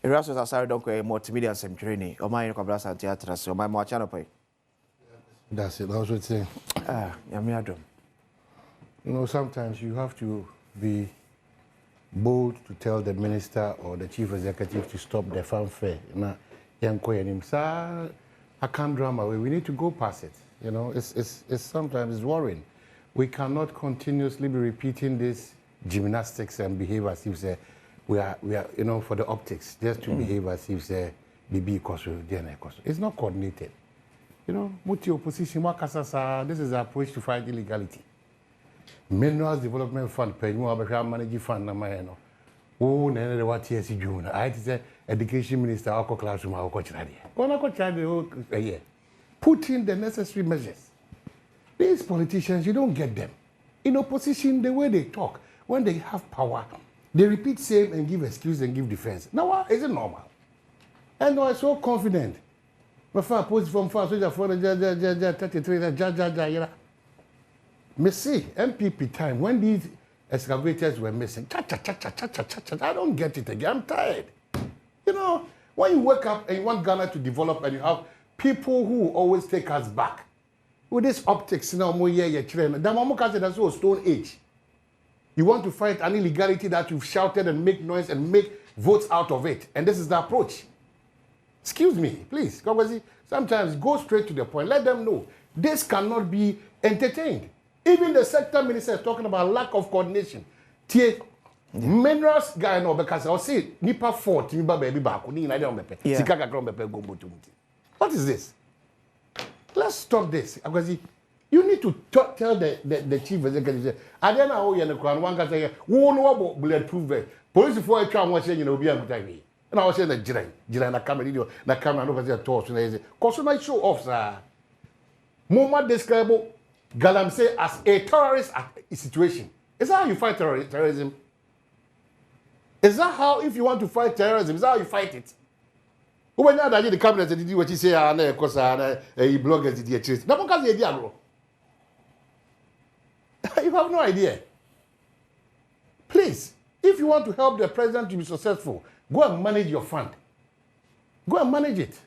Erasos aside don't go multimedia sem training. O my ko brasa theater so my mo channel pay. That's it. I was saying. Yami Adom. You know, sometimes you have to be bold to tell the minister or the chief executive to stop the fanfare. I can't drama away. We need to go past it. You know, it's sometimes it's worrying. We cannot continuously be repeating this gymnastics and behave as if say we are you know, for the optics, just to behave as if say BB it's not coordinated. You know, muti opposition this is the approach to fight illegality. Minerals Development Fund pay more about managing fund na no. Oh, nene what TSC June. I say education minister ako classroom ako chadi. Kono ko chadi put in the necessary measures. These politicians, you don't get them. In opposition, the way they talk, when they have power, they repeat same and give excuse and give defense. Now, is it normal? And I was so confident. My father post from far, so for 33, me see MPP time when these excavators were missing. I don't get it again. I'm tired. You know, when you wake up and you want Ghana to develop and you have people who always take us back with this optics, you know, that's a stone age. You want to fight an illegality that you've shouted and make noise and make votes out of it. And this is the approach. Excuse me, please. Sometimes go straight to the point. Let them know this cannot be entertained. Even the sector minister is talking about lack of coordination. Minerals guy no because I'll say nipa 40 baby back. What is this? Let's stop this. You need to tell the chief executive. I don't know how you're one guy say, "Who know about bulletproof?" Police before I try one saying, "You know, be able to." And I was saying that Jirai na camera, na camera no kasi torch na ese. Cause my show off sir. Moma describe Galamsey as a terrorist situation. Is that how you fight terrorism? Is that how, if you want to fight terrorism, is that how you fight it? When you the cabinet did what you say, and cause bloggers did chase. No one can say you have no idea. Please, if you want to help the president to be successful, go and manage your fund. Go and manage it.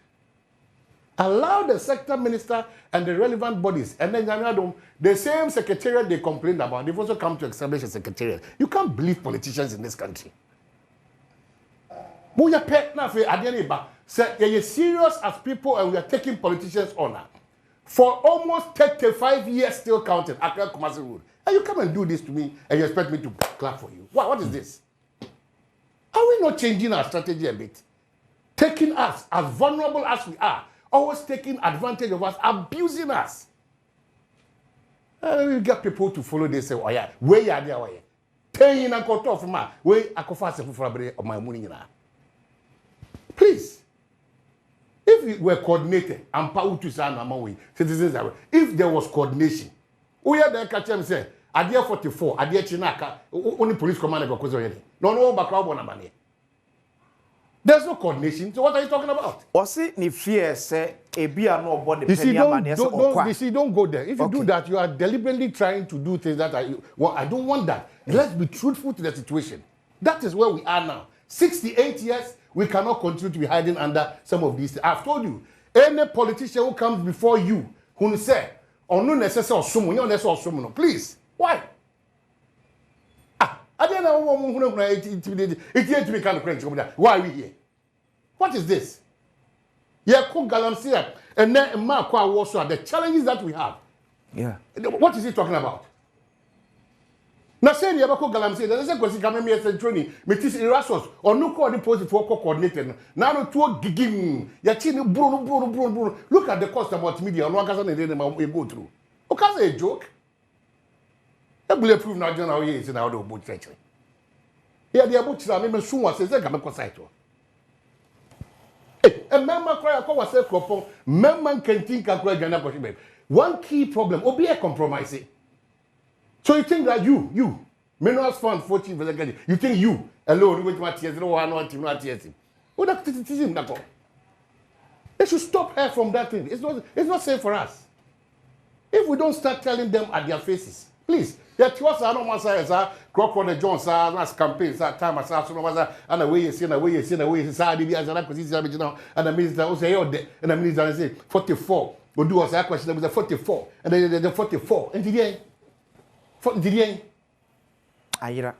Allow the sector minister and the relevant bodies, and then the same secretariat they complained about, they've also come to establish a secretariat. You can't believe politicians in this country. We are serious as people and we are taking politicians on. For almost 35 years still counting. And you come and do this to me and you expect me to clap for you. What is this? Are we not changing our strategy a bit? Taking us, as vulnerable as we are, always taking advantage of us, abusing us. We get people to follow this. Say, oh yeah, where you are there, where? Paying and cut off from where I can fast for my money. Please, if we were coordinated and power to say citizens, if there was coordination, we had the catch them say, Adia 44, Adia Chinaka, only police commander go already. No background on money. There's no coordination. So what are you talking about? Was it ni fear say a beer no body? You see, don't go there. If you do that, you are deliberately trying to do things that I don't want that. Let's be truthful to the situation. That is where we are now. 68 years, we cannot continue to be hiding under some of these. I've told you, any politician who comes before you, who say, "Oh no, necessary or someone, no necessary or someone," please, why? I don't know why are we here? What is this? Galamsey and then the challenges that we have. Yeah. What is he talking about? Now saying Galamsey, there's a question coming here training, Metis Erasos, or no coordinated for coordinated. Now no two gigging, Yachini, bro. Look at the cost of multimedia and one cousin and go through. Okay, a joke. I believe proof now general is in our boat factory. Here the about to soon was a Gamma site. A member cry a was a couple, member can think a great Ghana. One key problem will be a compromise. So you think that you, Minerals Fund 14, you think you alone with my tears, no one want to tears. What that is him that all? They should stop her from that thing. It's not safe for us. If we don't start telling them at their faces, please, Yet was I don't say Crocodile Jones last campaign time as was and away you see away you see away society as an acquisition and the minister will say and the minister say 44 will do us a question with the 44 and then the 44 and the Ayira.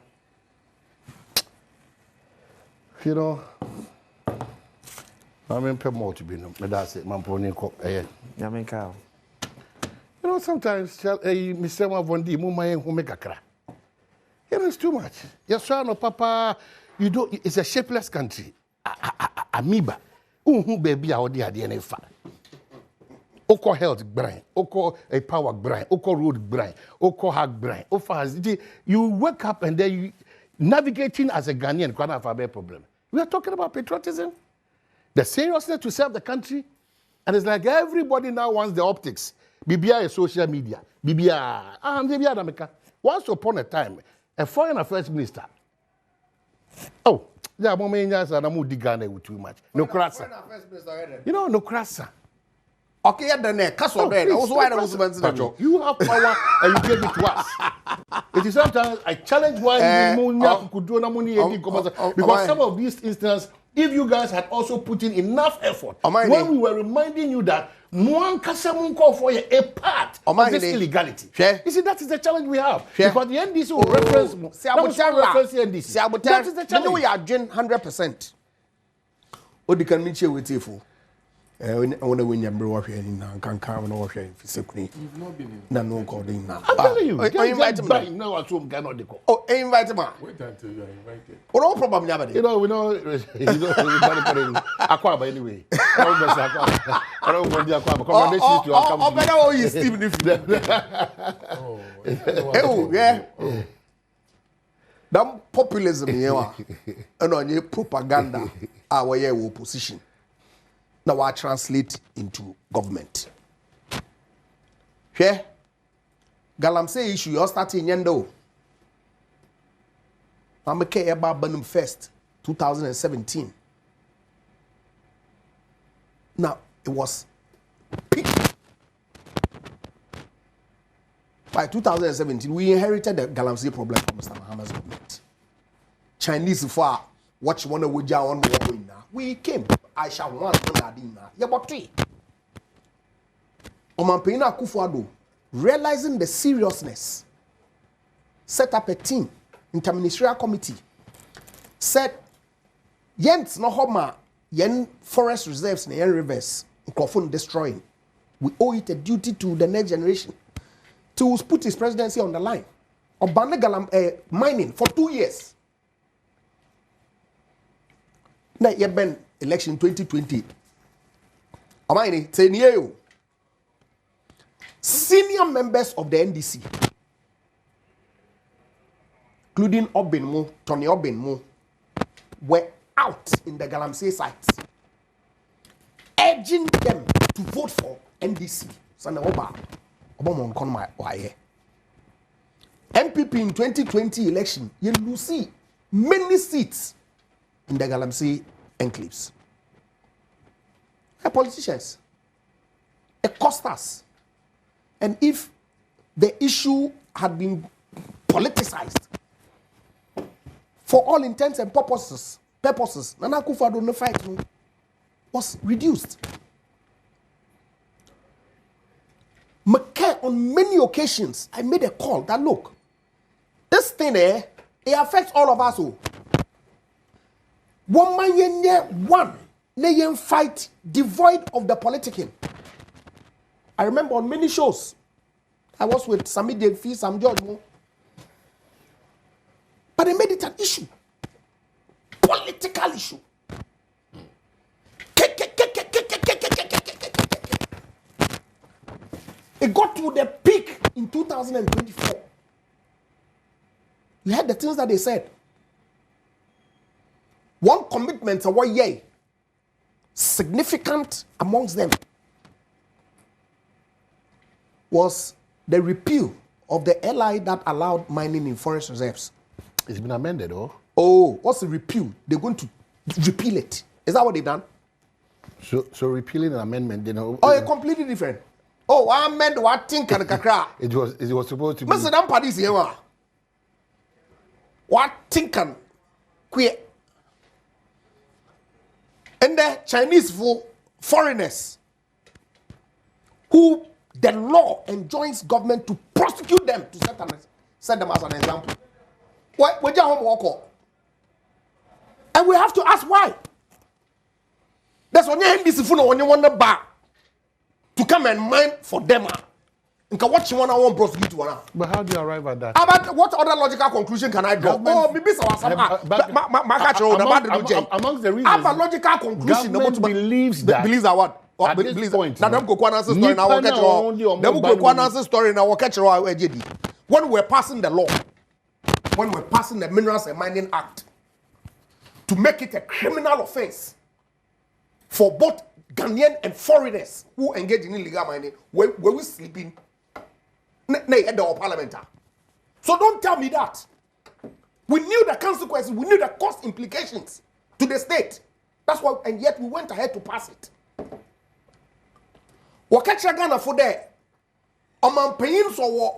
you know I mean pay more to be no that's it man pony cock Yamenka. You know, sometimes Mr. Mavondi, Mumay, who make a crack. It is too much. Your son or papa, you don't, it's a shapeless country. Amoeba. Who baby out there, DNA fat. Oko health brain, oko a power brain, oko road brain, oko hack brain. You wake up and then you navigating as a Ghanaian can't have a bad problem. We are talking about patriotism, the seriousness to serve the country, and it's like everybody now wants the optics. BBI is social media. BBI, once upon a time, a foreign affairs minister. Oh, yeah, Momenias and Amudi Ghana with too much. No crassa. You know, no crassa. Okay, then castle there. Also, why I was you have power and you give it to us. It is sometimes I challenge why you could do money because some of these instances, if you guys had also put in enough effort when we were reminding you that one Kasamun call for a part of this illegality. You see, that is the challenge we have. Because the NDC will reference the NDC. That is the challenge. We are 100%. What you can meet you with you. I want to win your bro here in Kankan or here physically. You've not been in. No, calling now. I'm telling you. Invite me. No, I cannot go. Oh, invite me. Wait until you are invited. What no problem, nobody. You know, we know. Aquaba anyway. I don't want the Aquaba. Commendations to our company. Oh, better all you Steve. Oh, yeah. That populism here, and on your propaganda, our opposition. Now I translate into government. Here, Galamsey issue you're starting yendo. I'm a care about Benham Fest 2017. Now it was peak. By 2017, we inherited the Galamsey problem from Mr. Mahama's government. Chinese for watch one of now. We came. I shall want to Nadina. Yabotri. Omampena Kufuado, realizing the seriousness, set up a team, interministerial committee, said, Yent no homa, yen forest reserves, yen rivers, Nkofun destroying. We owe it a duty to the next generation to put his presidency on the line. Obane mining for 2 years. Now, you been election 2020. Amani, 10 years. Senior members of the NDC, including Obinmu, Tony Obinmu, were out in the Galamsey sites, urging them to vote for NDC. MPP in 2020 election, you will see many seats in the Galamsey enclaves. Politicians, it cost us. And if the issue had been politicized, for all intents and purposes, Nana Akufo-Addo fight was reduced. On many occasions, I made a call that look, this thing it affects all of us. One man fight devoid of the politicking. I remember on many shows, I was with Sami Denfi, Sam George, but they made it an issue, political issue. It got to the peak in 2024. You heard the things that they said. One commitment, a one year, significant amongst them, was the repeal of the LI that allowed mining in forest reserves. It's been amended, oh? Oh, what's the repeal? They're going to repeal it. Is that what they've done? So repealing an amendment, you know? Oh, completely different. Oh, I meant what think and kakra. It was supposed to be. Mr. Dampa this year. What think and queer. And the Chinese foreigners who the law enjoins government to prosecute them to set them as an example. Why we just home walk? And we have to ask why. That's when you this phone when you want to buy to come and mine for them. And what you want prosecute one. But how do you arrive at that? About what other logical conclusion can I draw? Oh, maybe some amongst the reasons. I have a logical conclusion. Government believes that. Believes that what? At this point, now them go answer story now. Them go answer story now. When we're passing the law, when we're passing the Minerals and Mining Act, to make it a criminal offense for both Ghanaian and foreigners who engage in illegal mining, where we sleeping, head of parliament. So don't tell me that. We knew the consequences, we knew the cost implications to the state. That's why, and yet we went ahead to pass it. Wakacha Ghana for there. Mpensenpensenmu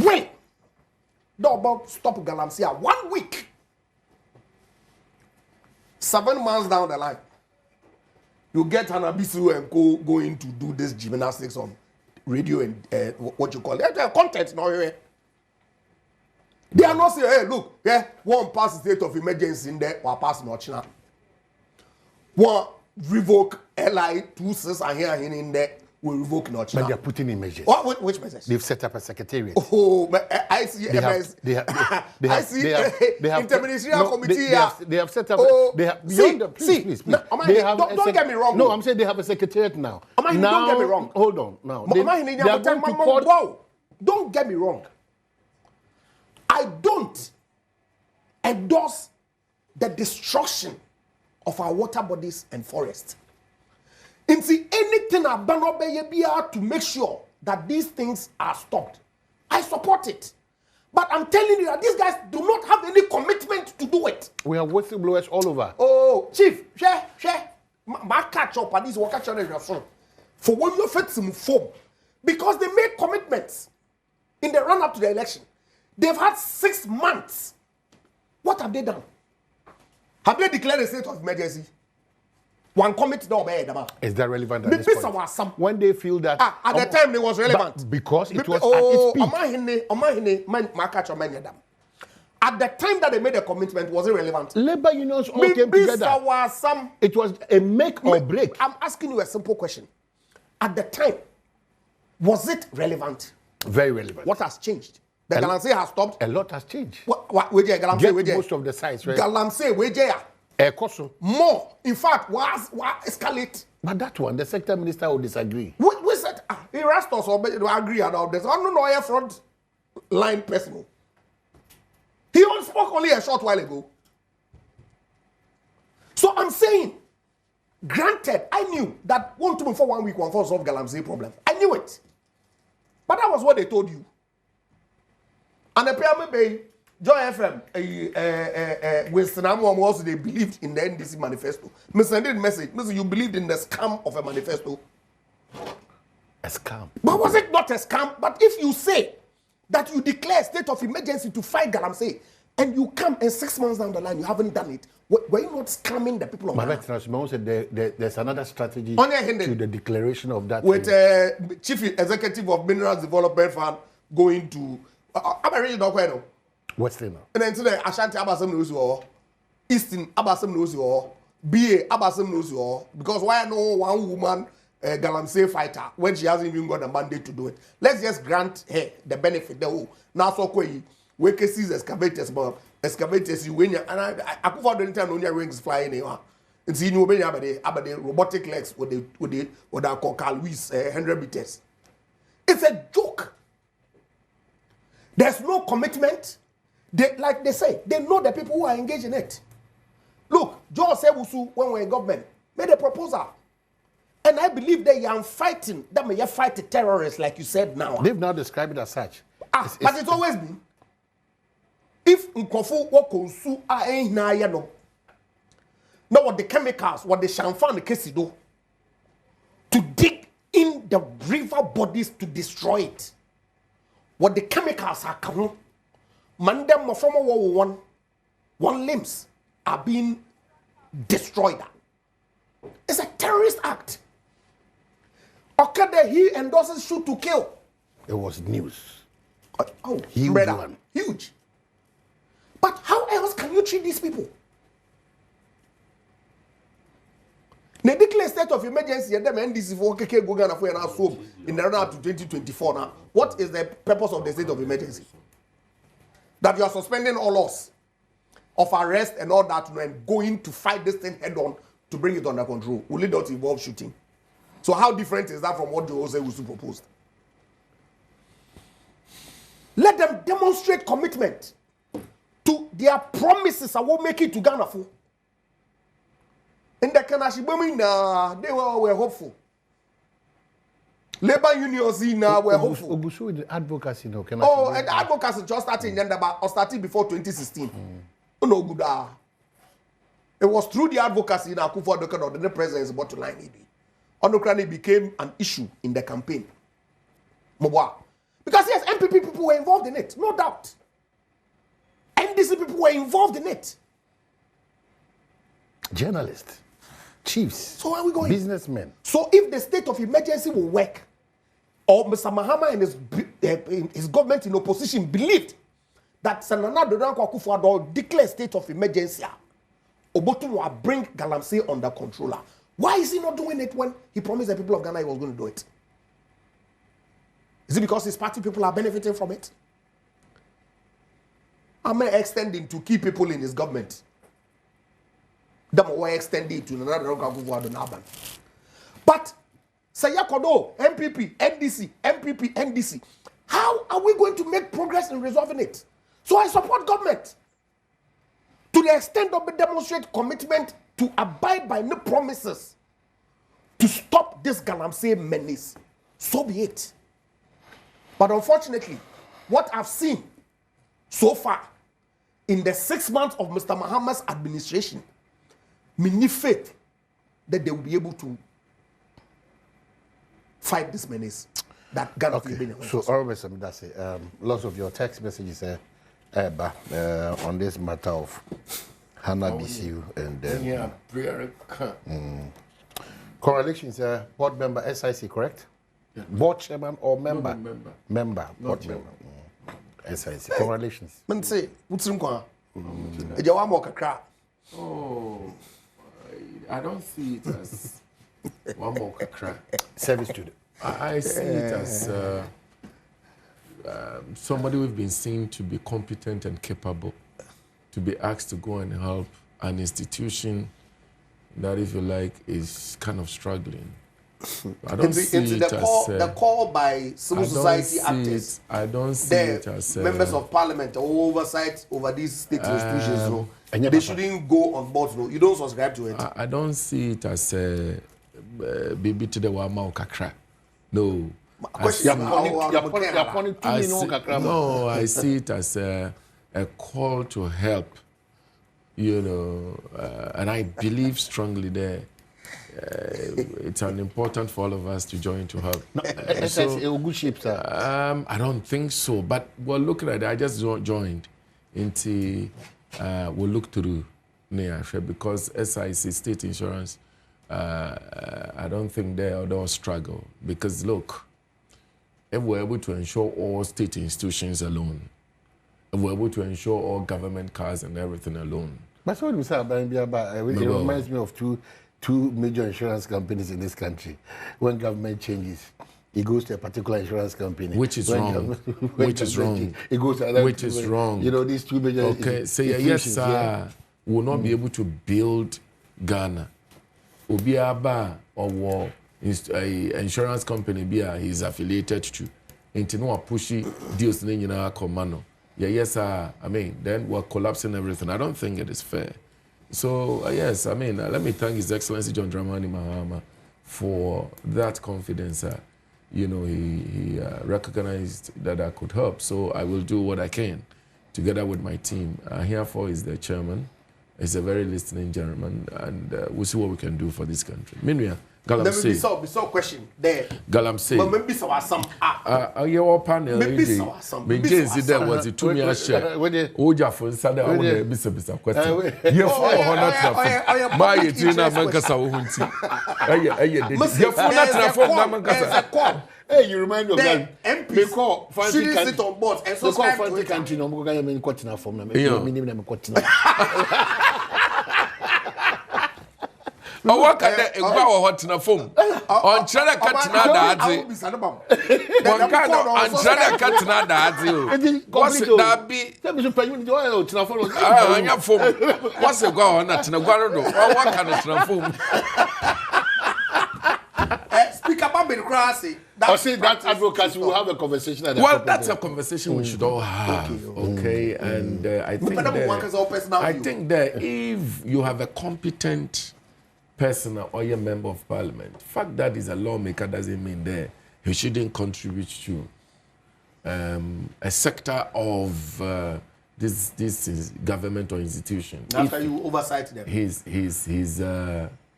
wait. No about stop Galamsey 1 week. 7 months down the line, you get an abyssal and going to do this gymnastics on radio and what you call it. The content now here. They are not saying, hey, look, yeah, one pass state of emergency in there, or pass no China. One revoke LI 26 and here in there, we revoke no China. But they are putting in measures. Which measures? They've set up a secretariat. Oh, but I see interministerial committee. They have set up. Oh, they have see, please. Don't get me wrong. No, I'm saying they have a secretariat now. Don't get me wrong. Hold on. Now they are going to court. Don't get me wrong. I don't endorse the destruction of our water bodies and forests. And see anything to make sure that these things are stopped. I support it. But I'm telling you that these guys do not have any commitment to do it. We have whistleblowers all over. Oh, Chief, share. My catch up at this work catch on for when you fit some form. Because they made commitments in the run-up to the election. They've had 6 months. What have they done? Have they declared a state of emergency? One committee don't bear them. Is that relevant at this point? When they feel that at the time it was relevant because it was at its peak. At the time that they made a commitment, was it relevant? Labor unions all came together. It was a make or break. I'm asking you a simple question. At the time, was it relevant? Very relevant. What has changed? The Galamsey has stopped. A lot has changed. Most of the sites, right? Galamsey, more. In fact, was escalate. But that one, the sector minister will disagree. We said, Erastus will agree about this. I don't know a front line person. He only spoke only a short while ago. So I'm saying, granted, I knew that 1 2 for 1 week, 1 for solve Galamsey problem. I knew it. But that was what they told you. And the PM Bay, Joy FM, Winston Amu also they believed in the NDC manifesto. Mr. Sending message, Mr. You believed in the scam of a manifesto. A scam. But was it not a scam? But if you say that you declare state of emergency to fight Galamsey, and you come and 6 months down the line, you haven't done it, were you not scamming the people of Ghana? Said there's another strategy to the declaration of that. With Chief Executive of Minerals Development Fund going to... I'm really not quite know. What's the name? And then today, Ashanti Abasem knows you, Eastern Abasem knows you, BA Abasem knows you, because why no one woman Galamsey fighter when she hasn't even got the mandate to do it? Let's just grant her the benefit. Now so we can see excavators, but excavators you win and I could find the time on your rings flying anywhere. And see you when about the robotic legs with what I call Carl Lewis 100 meters. It's a joke. There's no commitment. Like they say, they know the people who are engaged in it. Look, Joe Sewusu, when we're in government, made a proposal. And I believe they are fighting, that may fight the terrorists, like you said now. They've now described it as such. But it's always been. If Nkofu Wokonsu ain't na no. Now what the chemicals, what the champagne the kesido, to dig in using the river bodies to destroy it. What the chemicals are coming, man, them from one limbs are being destroyed. It's a terrorist act. Okay, that he endorses shoot to kill. It was news. Huge one. Huge. But how else can you treat these people? They declare state of emergency and them NDC for KK Gugana for an assault in the run up to 2024 now. What is the purpose of the state of emergency? That you are suspending all laws of arrest and all that and going to fight this thing head on to bring it under control. Will it not involve shooting? So how different is that from what the Jose was proposed? Let them demonstrate commitment to their promises and will make it to Ghana for. In the Kanashibumi, they were hopeful. Labor unions were hopeful. The advocacy, no, and the advocacy just started in December or started before 2016. No good. It was through the advocacy in Akufo-Addo that the president's bottom line Onokrani became an issue in the campaign. Because yes, MPP people were involved in it, no doubt. NDC people were involved in it. Journalists, chiefs, so where are we going? Businessmen. So if the state of emergency will work, or Mr. Mahama and his government in opposition believed that Sanana Dodanko Akufo-Addo declared state of emergency, Obotu will bring Galamsey under controller. Why is he not doing it when he promised the people of Ghana he was going to do it? Is it because his party people are benefiting from it? Am I extending to key people in his government? Them were extending to another Akufo-Addo. But Sayakodo, MPP, NDC, MPP, NDC, how are we going to make progress in resolving it? So I support government to the extent of the demonstrate commitment to abide by the promises to stop this Galamsey menace. So be it. But unfortunately, what I've seen so far in the 6 months of Mr. Mahama's administration, me faith that they will be able to fight this menace that Ghana will be. So, that's it. Lots of your text messages on this matter of Hannah BCU and then correlations. Board member SIC, correct? Yeah. Board chairman or member? No, member. Board member. SIC. Correlations. Oh, I don't see it as one more kakra. Service student. I see it as somebody we've been seen to be competent and capable, to be asked to go and help an institution that, if you like, is kind of struggling. I don't see it as the call by civil society actors. I don't see it as members of parliament or oversight over these state institutions. So they shouldn't go on board. No, you don't subscribe to it. I don't see it as baby to the Wama Kakra. No. No, I see it as a call to help. You know, and I believe strongly there. It's important for all of us to join to help. I don't think so, but we'll look at it. I just joined into we'll look through because SIC state insurance. I don't think they'll struggle because look, if we're able to ensure all state institutions alone, if we're able to ensure all government cars and everything alone. That's what we say about it reminds me of two major insurance companies in this country. When government changes, it goes to a particular insurance company. Which is wrong. Which is wrong. It goes to another. Which is wrong. You know, these two major okay, say yes, sir. Will not be able to build Ghana. Obiaba or war insurance company he's affiliated to. Into no pushy deals in our command. Yes, sir. I mean, then we're collapsing everything. I don't think it is fair. So, yes, I mean, let me thank His Excellency John Dramani Mahama for that confidence. You know, he recognized that I could help. So I will do what I can together with my team. Herefore is the chairman is a very listening gentleman, and we'll see what we can do for this country. Meanwhile, Galamsey. Let me solve question there. Galamsey. But maybe so some. Your panel. Maybe so some. Maybe there was a 2 year share. Oja for Sada. I want to be some question. You 400. Buy it in a Mancasa. You 400. Hey, you remind me of that. MPs call shouldn't sit on board and subscribe to it. Country, no, I'm going to form them. I work at the hot in a phone. On China Catina, one kind of on China Catina, what's it that be? What's a go on at Naguaro? What kind of phone? Speak about being crassy. I say that advocacy will have a conversation. Well, that's a conversation we should all have. Okay. And I think that if you have a competent person or a member of parliament, the fact that he's a lawmaker doesn't mean that he shouldn't contribute to a sector of this government or institution. After you oversight them. He's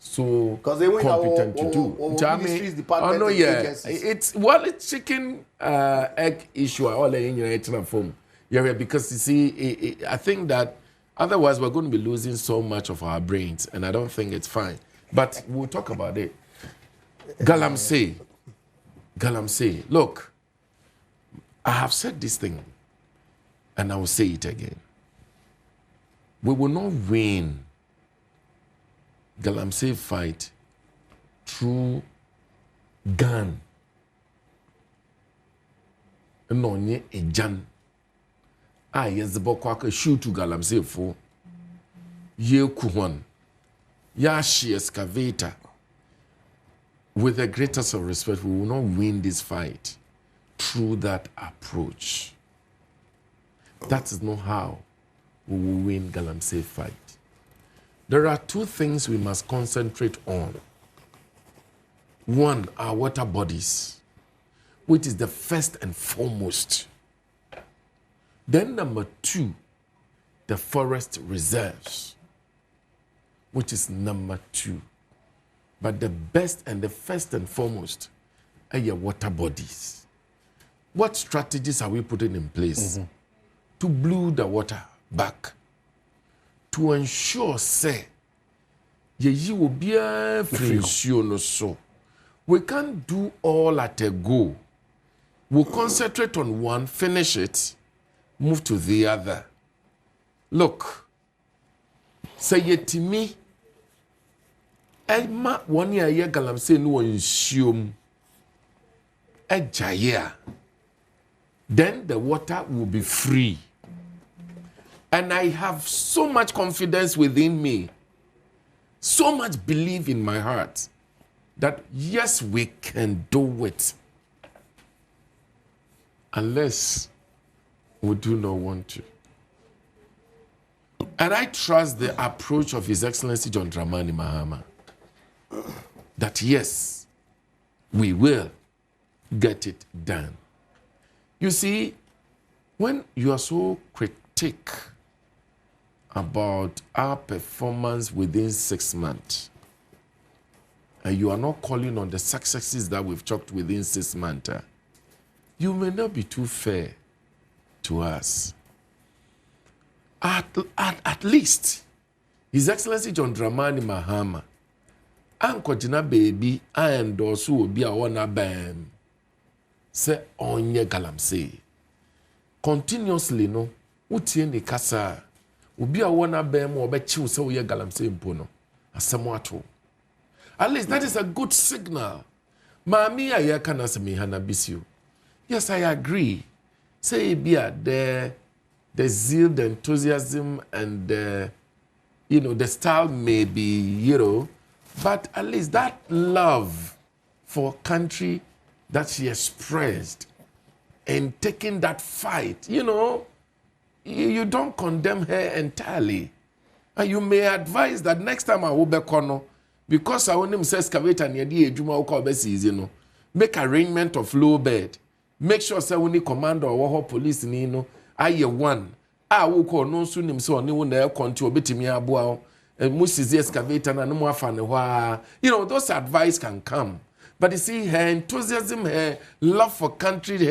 so competent to do. Oh no, yeah. It's chicken egg issue all in your form. Yeah, because you see, I think that otherwise we're going to be losing so much of our brains, and I don't think it's fine. But we'll talk about it. Galamsey, look, I have said this thing, and I will say it again. We will not win Galamsey fight through gun. No, nye ejan. Yezebokwa shoot to Galamsey for ye kuhwan. Yashi excavator. With the greatest of respect, we will not win this fight through that approach. That is not how we will win Galamsey fight. There are two things we must concentrate on. One, our water bodies, which is the first and foremost. Then number two, the forest reserves, which is number two. But the best and the first and foremost are your water bodies. What strategies are we putting in place to blew the water back? To ensure, say, ye will be a free so. We can't do all at a go. We'll concentrate on one, finish it, move to the other. Look, say ye to me, ma 1 year Galamsey no assume a jaya. Then the water will be free. And I have so much confidence within me, so much belief in my heart, that yes, we can do it. Unless we do not want to. And I trust the approach of His Excellency John Dramani Mahama, that yes, we will get it done. You see, when you are so critic about our performance within 6 months, and you are not calling on the successes that we've chalked within 6 months, you may not be too fair to us. At least, His Excellency John Dramani Mahama, Ankojina baby, I endorse who will be a one bam. Say onye Galamsey. Continuously, no, utie ni kasa. Ubi a one bam or bet you so ye Galamsey impono. Asamuato. At least that is a good signal. Mami ya kana semi hana bisio. Yes, I agree. Say be the zeal, the enthusiasm, and the style may be, but at least that love for country that she expressed and taking that fight, you don't condemn her entirely. And you may advise that next time I will be kono, because I want him say excavator near the ejuma make arrangement of low bed. Make sure say when the commander or police I one wo ko no so nim so ne wo na konti obetimi aboa Moses excavator na no mo afa ne ho you know those advice can come. But you see, her enthusiasm, her love for country,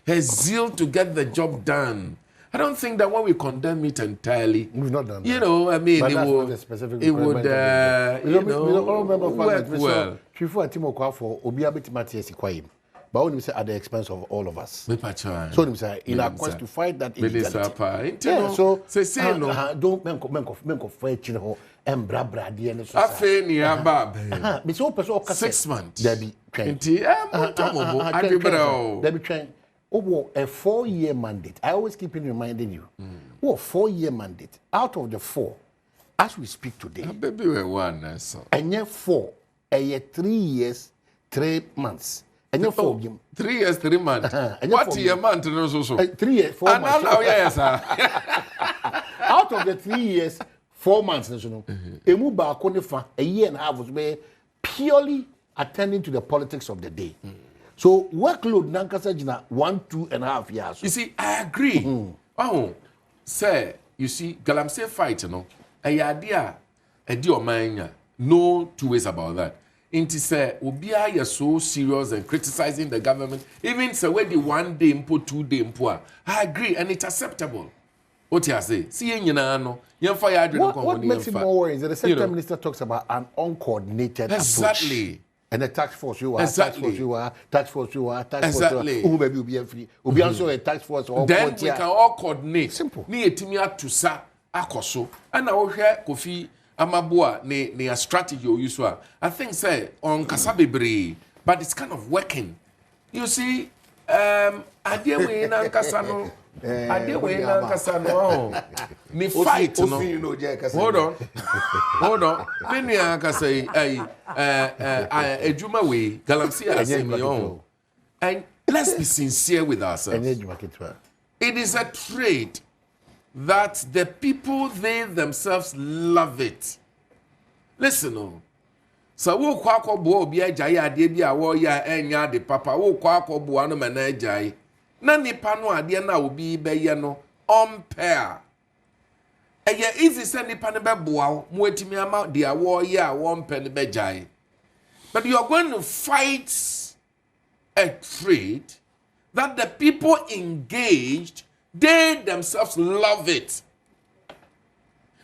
her zeal to get the job done. I don't think that when we condemn it entirely, we've not done that. You know, I mean, but it would, you know, work well. Before Timo kwa for Obiabiti Matias Kwayim, but only say at the expense of all of us. So in our quest to fight that illegality. Yeah, so say no. Don't men of fight chino embra di and so. Afe ni aba. But so person 6 months. Debbie train. Debbie train. Oh, a 4-year mandate. I always keep reminding you. Oh, 4-year mandate. Out of the 4, as we speak today. Baby, we one so. And yet 4, a year 3 years, 3 months. And yet 4 game. 3 years, 3 months. What year month no so? 3 years, 4 months. Oh yes, sir. Out of the 3 years, 4 months, national. Emu ba konefa a year and a half was purely attending to the politics of the day. So workload nankasa jina 1-2.5 years. You see, I agree. Oh, say, you see, Galamsey fight, you know, a idea, a deal mania. No two ways about that. Inti say, Ubia you're so serious and criticizing the government. Even say where the 1 day impo, 2 day impo. I agree, and it's acceptable. What you say? See, you know, what makes it more worrying is that the sector minister talks about an uncoordinated approach. And the tax force you are, tax force you are, tax force you are, tax force you are. Who maybe will be free? Will be also a tax force. Then we can all coordinate. Simple. Ni etimia to sa akoso. And now here Kofi Amabua ne a strategy or use. I think say on Kasabebre, but it's kind of working. You see, idea we na Kasano. Idea we na Kasano. Me fight no. Hold on. Many can say a Juma way, Galamsey, and let's be sincere with ourselves. It is a trade that the people they themselves love it. Listen, no. So wo kwako bo obi agyae ade bi a wo ya enya de papa wo kwako bo anu ma na agyae. Na nipa no ade na obi be ye no pair. Eye easy say nipa ne be boa mo etimi ama de awo ye a won pe ne be jai. But you are going to fight a trade that the people engaged, they themselves love it.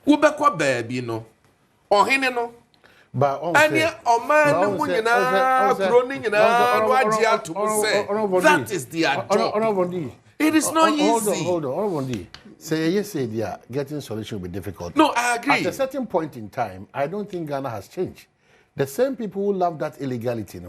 Wo be kwa baby no. Ohene no. But that is the job. It is not easy. Hold on. Say yes, say yeah, getting solution will be difficult. No, I agree. At a certain point in time, I don't think Ghana has changed. The same people who love that illegality,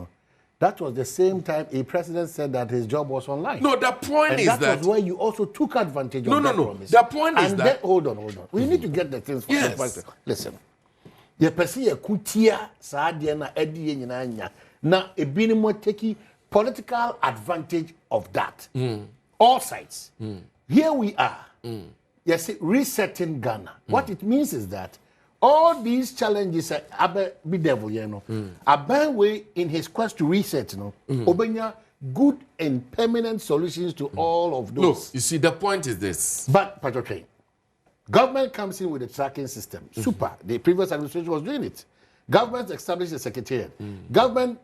that was the same time a president said that his job was online. No, the point is that was where you also took advantage of that promise. The point is that hold on. We need to get the things from the point. Listen. Ye pesi ye kutia saadie na edi ye nyina anya na ebi ni mo take political advantage of that. All sides. Here we are. Yes, resetting Ghana. What it means is that all these challenges are be devil, Abenwe in his quest to reset, Obenya good and permanent solutions to all of those. No, you see, the point is this. But Patrick, government comes in with a tracking system. Super. The previous administration was doing it. Government established a secretariat. Government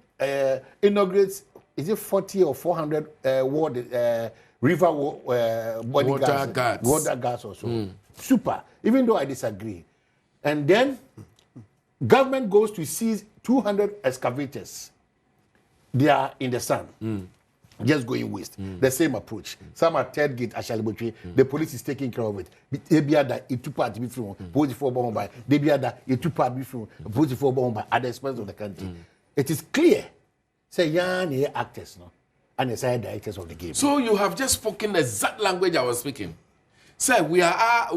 inaugurates, is it 40 or 400 river water guards or so. Super. Even though I disagree. And then government goes to seize 200 excavators. They are in the sun. Just going waste. The same approach. Some are third gate, Ashalibotri. The police is taking care of it. Ebiada, it took part to be from police for bomb by. Debiada, it took part to be from police for bomb by at the expense of the country. It is clear. Say, young actors, and the side directors of the game. So you have just spoken the exact language I was speaking. Say, we are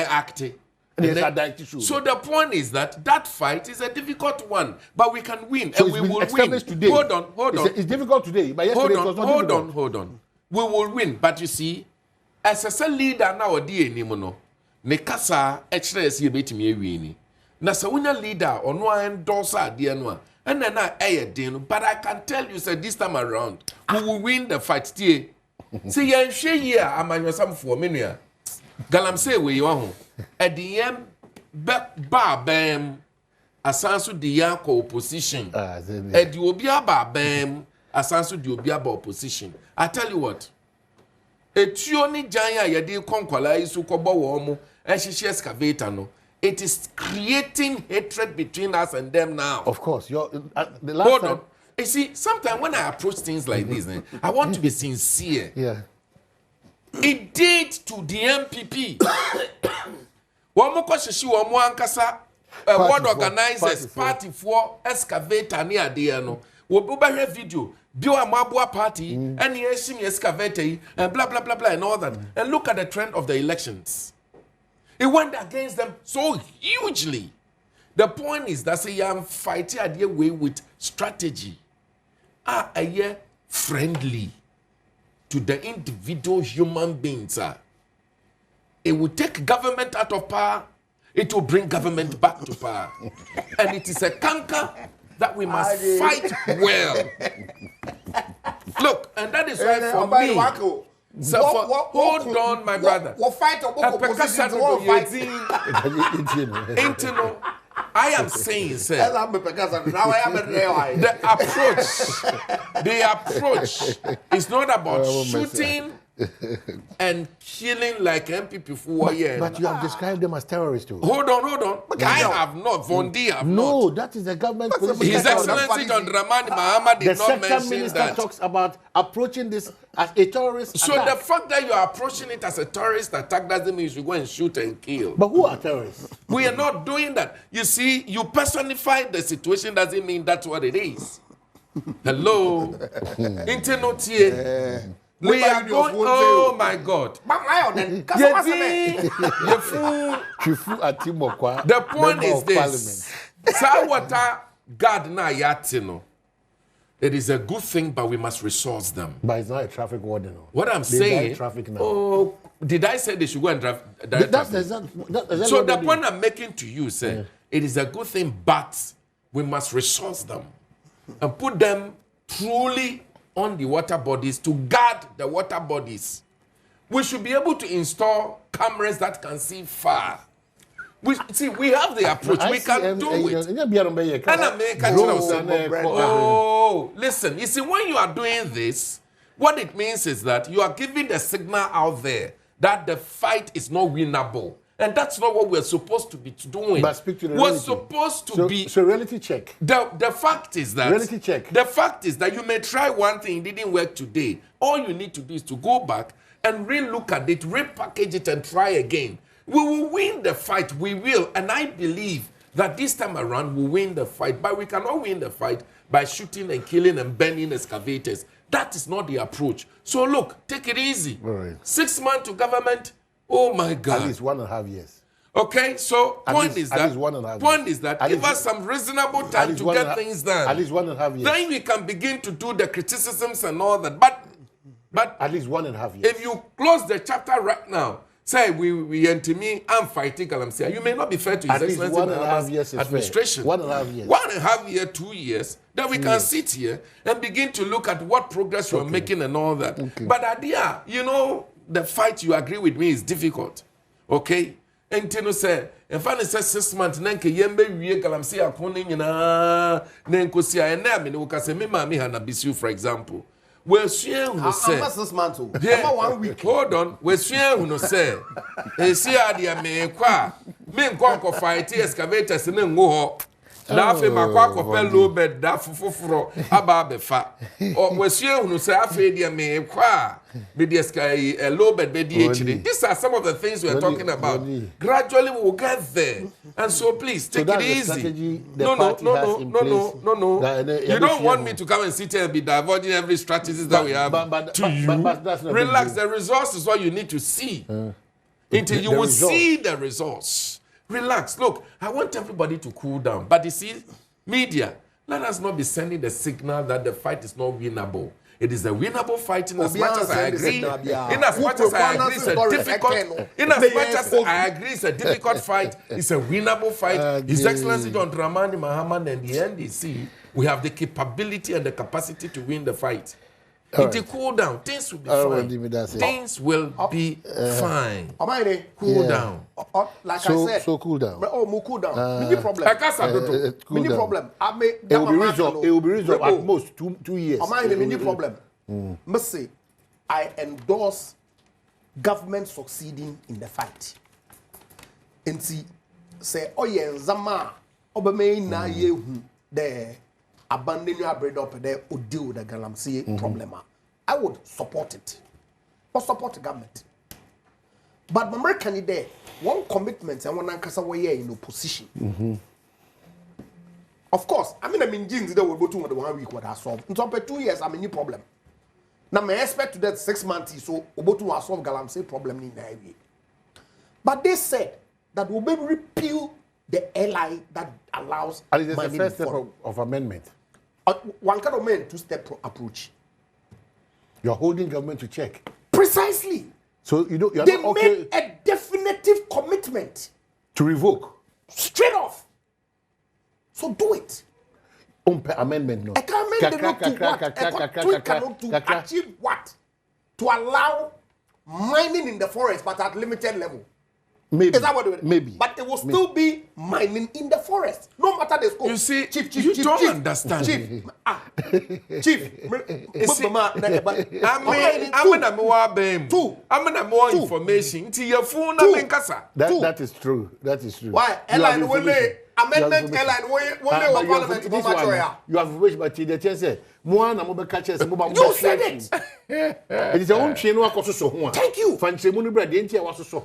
acting. So the point is that fight is a difficult one, but we can win, so and we will win. Today. Hold on. It's difficult today, but yesterday it was not difficult. Hold on. We will win, but you see, as a leader now, ne kasa express ye betimi ewini. Na se wonya leader ono endorse ade no a, and then but I can tell you, say this time around, we will win the fight. See, you share here, amanwasam for menua. Galamsey we you ho. Ediem ba bam asanso de yanko opposition. Edi obi aba bam asanso de obi aba opposition. I tell you what. Etuo ni jan ya yede konkwala isu kobo wo mo ehihie excavator no. It is creating hatred between us and them now. Of course, the last Hold time, on. You see, sometimes when I approach things like this, I want to be sincere. yeah. It did to the MPP. One more question, one more ankasa. Ward organizers, party for excavator near the no. We buy video. Bio Amabua party, and yes, excavator, and blah blah blah blah, and all that. And look at the trend of the elections. It went against them so hugely. The point is that say I'm fighting a dear way with strategy. A year friendly to the individual human beings. It will take government out of power. It will bring government back to power. And it is a canker that we must fight well. Look, and that is why for me. So hold on, my brother. What fight or what opposition to fight? I am saying, sir, the approach is not about shooting and killing like MPP for years. But you have described them as terrorists too. Hold on. I have not. Vondi have not. No, that is the government position. His Excellency John Dramani Mahama did not mention minister that. Talks about approaching this as a terrorist So attack. the fact that you are approaching it as a terrorist attack doesn't mean you should go and shoot and kill. But who are terrorists? We are not doing that. You see, you personify the situation doesn't mean that's what it is. Hello? Internet here. We are going, oh my God. The point is this. Sawata God na yatino. It is a good thing, but we must resource them. But it's not a traffic warden. What I'm They saying, direct traffic now. oh, did I say they should go and drive? So the point I'm making to you, sir, it is a good thing, but we must resource them and put them truly on the water bodies to guard the water bodies. We should be able to install cameras that can see far. We have the approach. We can do it. Oh, listen. You see, when you are doing this, what it means is that you are giving the signal out there that the fight is not winnable. And that's not what we're supposed to be doing. But speak to the we're reality. supposed to be. So reality check. The fact is that reality check. The fact is that you may try one thing, it didn't work today. All you need to do is to go back and re-look at it, repackage it, and try again. We will win the fight. We will, and I believe that this time around we'll win the fight. But we cannot win the fight by shooting and killing and burning excavators. That is not the approach. So look, take it easy. All right. 6 months to government. Oh my God. At least 1.5 years. Okay, so point is that give us some reasonable time to get things done. At least 1.5 years. Then we can begin to do the criticisms and all that. But at least 1.5 years. If you close the chapter right now, say we and to me, I'm fighting Galamsey. You may not be fair to His Excellency 1.5 years administration. 1.5 years. 1.5 years, 2 years. Then we can sit here and begin to look at what progress you're making and all that. Okay. But Adia, you know, the fight, you agree with me, is difficult. Okay? And Tino said, if I say 6 months, Nanke Yembe, we Galamsey are calling in a Nankosia and Nami, who can say, Mimi Hana Bisu, for example. We're seeing who say, 6 months. yeah, 1 week. hold on, we're seeing who say, see, Adia, me kwa fight excavators in Ngo. Nafe makwako pe low bed da fufufuro aba befa o wesie hunu say afa dia me kwa be the sky a low bed be the HD. These are some of the things we are talking about. Gradually we will get there. And so please take it easy. No. You don't want me to come and sit here and be diverging every strategy that we have to you. Relax. The resource is what you need to see until you will see the resource. Relax. Look, I want everybody to cool down. But you see, media, let us not be sending the signal that the fight is not winnable. It is a winnable fight in as much as I agree. In as much as I agree, it's a difficult. In as much as I agree, it's a difficult fight. It's a winnable fight. His Excellency John Dramani Mahama and the NDC, we have the capability and the capacity to win the fight. It cool down. Things will be fine. Things will be fine. Cool down. Like I said. So cool down. Cool down. Mini problem. Mini problem. It will be resolved at most 2 years. Mini problem. Must say, I endorse government succeeding in the fight. And see, say, oh yeah, Zama, Obama na yehu the abandon your bread up there or deal with the Galamsey problem. I would support it. Or support the government. But American there, one commitment and one ankasa way in opposition. Of course, I mean jeans they will go to 1 week what I solve. In 2 years, I mean, no problem. Now, I expect to that 6 months so about to solve Galamsey problem in the area. But they said that we'll be repeal the LI that allows. And it's the first step of amendment. One kind of man two-step approach. You're holding government to check. Precisely. So you don't. They made a definitive commitment to revoke straight off. So do it. Amendment no. I can't amend to achieve what? To allow mining in the forest, but at limited level. Maybe. Is that what it Maybe. But it will still be mining in the forest, no matter the scope. You see, Chief, you don't understand. Chief. I'm more information to your phone. That is true. That is true. Why? Airline will amendment airline will parliament to you have wished by the chance. You said it. It is your own chain. Thank you.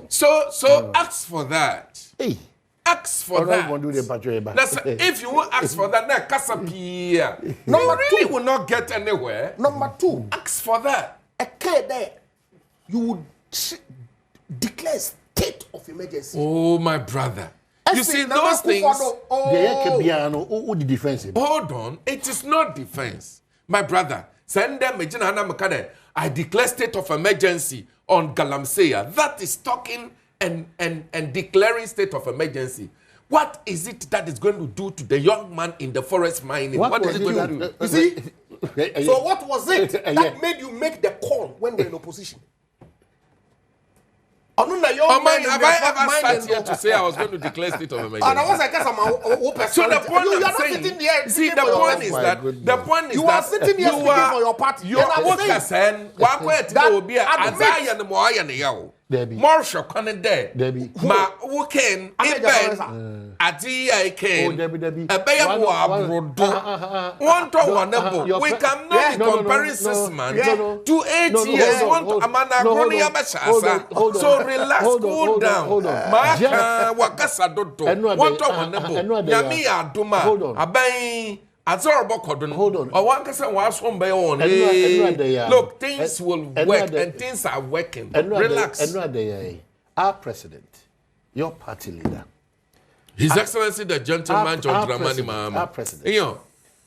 So ask for that. Hey. Ask for that. That's if you won't ask for that, you really will not get anywhere. Number 2, ask for that. You would declare state of emergency. Oh, my brother. You see, those things. Hold on. It is not defense. My brother, send them I declare state of emergency on Galamsey. That is talking and declaring state of emergency. What is it that is going to do to the young man in the forest mining? What is it going to do? You see? So what was it that made you make the call when we're in opposition? Have I ever sat here to say I was going to declare state of emergency? So the point I'm saying, see, the point is that you are sitting here speaking for your party. You are working. That will be a more shock on it there. Ma working even I can a we cannot be comparing 6 months to 8 years. So relax, cool down. Maka wakasa dodo. Want to wanebo. Yami aduma. Abai. Hold on. Look, things will work and things are working. Relax. Our president, your party leader, His Excellency the gentleman John Dramani Mahama. Our president. You know,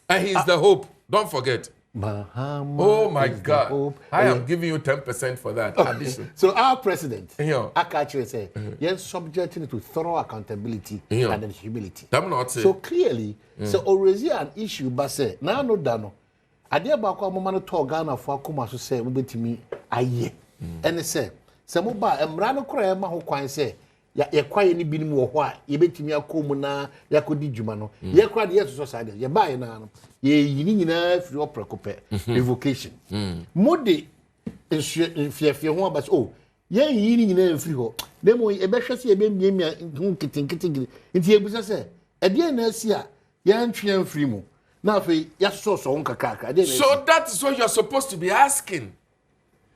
and he's the hope. Don't forget. Oh my God. I am giving you 10% for that. Addition. So our president, Akachi say, yes, subjecting to thorough accountability and humility. So clearly, so already an issue, but say, now no dano. Adia bako momano to Ghana for Kuma to say, ubetimi aye. And they say, Samuba, Emrano Kura Maho Kwan say, ya kwa ni binimu wa yebetimi akomu na yakodi djuma no ye kwa de yeso society ye bae na no ye yini nyina firi oprekope revocation mode enfiafie ho abas oh ye yini nyina firi ho demo e behwe se ye bemiamia hu kitinkiti nti ebusa se e de na asi a ye antwe amfiri mu na afi ya so nkakaka de na so that is what you are supposed to be asking.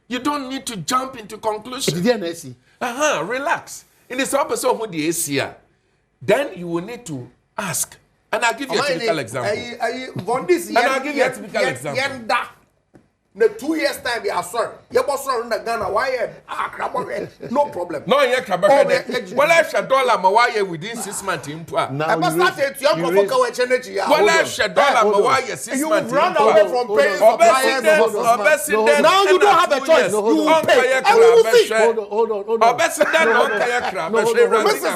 You don't need to jump into conclusion. E de na asi relax. In the same person who the ACR, then you will need to ask. And I'll give you a typical example. And I'll give you a typical example. The 2 years time, we are sorry. Your boss are in the Ghana. Why? No problem. No, yeah, well, I shall dollar Mawaya within 6 months in Pua. I must start it. You have to energy. Well, I shall dollar Mawaya 6 months. You run away from paying suppliers. Now you don't have a choice. You will pay. And we will see. Hold on. Mr.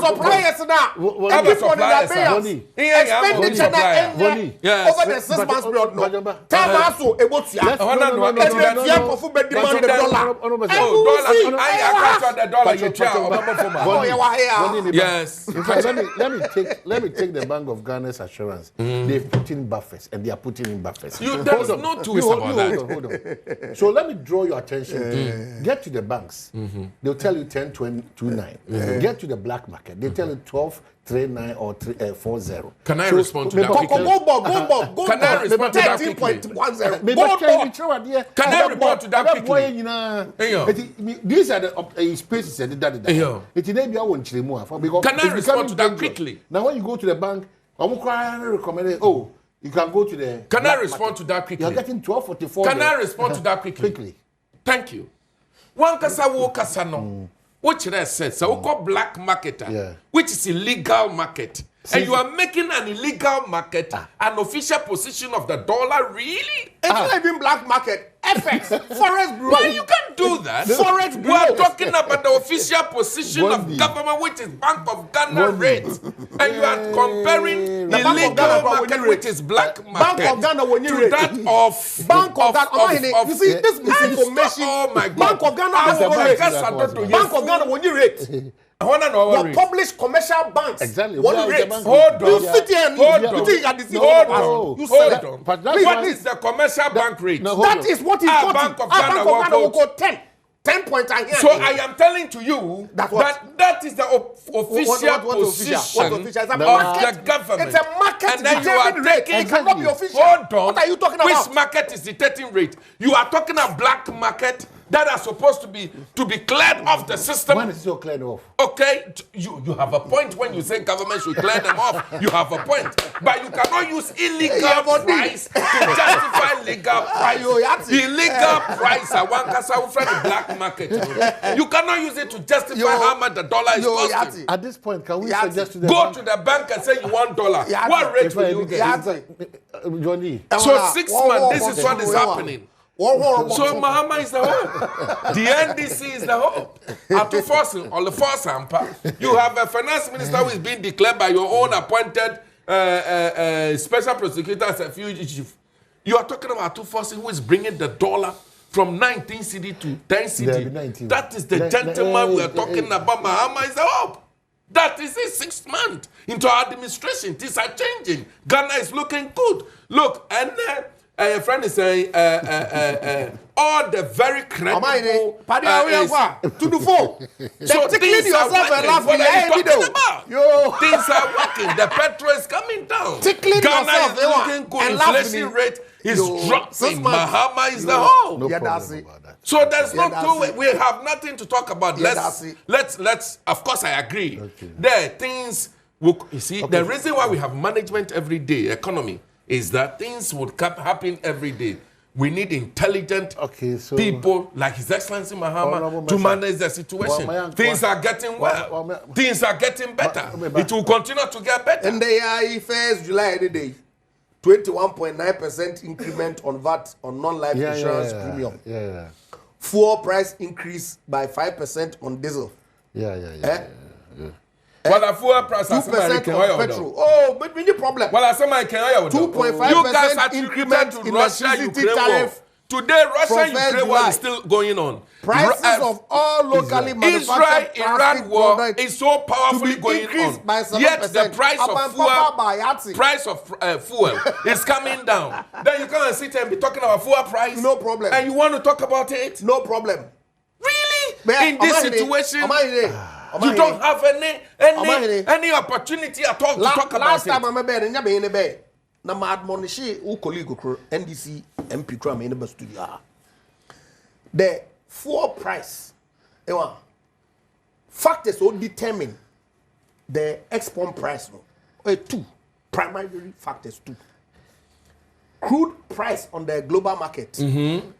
Suppliers now. Expenditure over the 6 months period. Time also about Yes. In fact, let me take the Bank of Ghana's assurance. They've put in buffers, and they are putting in buffers. There's no twist about that. Hold on. So let me draw your attention to get to the banks. They'll tell you 10.29. Get to the black market. They tell you 12.39 or 40. Can I respond to that? Go Can I respond to that quickly? 13.10. Can I report to that quickly? These are the spaces that Can I respond to that quickly? Now, when you go to the bank, I'm recommending, you can go to the. Can I respond to that quickly? You're getting 12.44. Can I respond to that quickly? Thank you. One kasa wo kasa no. Which I said, so we call black market, which is illegal market. And you are making an illegal market an official position of the dollar, really? It's not even black market. FX, Forex Bureau. Why you can't do that? Forex We Bureau. are talking about the official position of government, which is Bank of Ghana rate. And you are comparing the illegal market, which is black market, Bank of Ghana to that of Bank of Ghana. You see, this misinformation. Oh my God. Bank of Ghana. Bank of Ghana when you rate. I want to know what publish commercial banks. Exactly. What rate? Hold on. You sit here and Hold you on. think you deceive Hold on. on. Hold on. What is the commercial bank rate? That is what is Our Bank of Ghana will go 10. 10 points are here. So I am telling to you that is the official position of the government. It's a market and then you are taking it cannot be official. Hold on. What are you talking about? Which market is dictating rate? You are talking a black market that are supposed to be cleared off the system. When is it so cleared off? Okay, you have a point when you say government should clear them off. You have a point, but you cannot use illegal price to justify legal price. Illegal price are one kasa from the black market. You cannot use it to justify how much the dollar is costing. At this point, can we suggest to the go to the bank and say you want dollar? What rate will you get? Johnny. So 6 months, this is what is happening. So Mahama is the hope. The NDC is the hope. After forcing all the force you have a finance minister who is being declared by your own appointed special prosecutor as a fugitive. You are talking about two forcing who is bringing the dollar from 19 CD to 10 CD. That is the gentleman we are talking about. Mahama is the hope. That is his 6th month into our administration. Things are changing. Ghana is looking good. Look, and a friend is saying all the very credible to the phone. So things are working. What are you talking about? Things are working. The petrol is coming down. Ghana is looking good. Inflation rate is dropping. Mahama is the whole. So there's we have nothing to talk about. Let's. Of course, I agree. There things. You see, the reason why we have management every day, economy, is that things would happen every day. We need intelligent people like His Excellency Mahama to manage the situation. Things are getting well. Things are getting better. It will continue to get better. And they are 1st July any day. 21.9% increment on VAT on non-life insurance premium. Fuel price increase by 5% on diesel. Well, the fuel price 2% on petrol. Oh, but we need problem. Well, I said my 2.5% increment in electricity tariff. Today, Russia-Ukraine war is still going on. Prices of all locally manufactured Israel-Iran war is so powerfully going on. Yet the price of fuel is coming down. Then you come and sit and be talking about fuel price. No problem. And you want to talk about it? No problem. Really? In this situation, you don't have any opportunity at all to talk about last it. Last time I remember in the bay. Na ma admonish who colleague NDC MP Kram in the studio. The fuel price, factors will determine the export price. Two primary factors. Two. Crude price on the global market and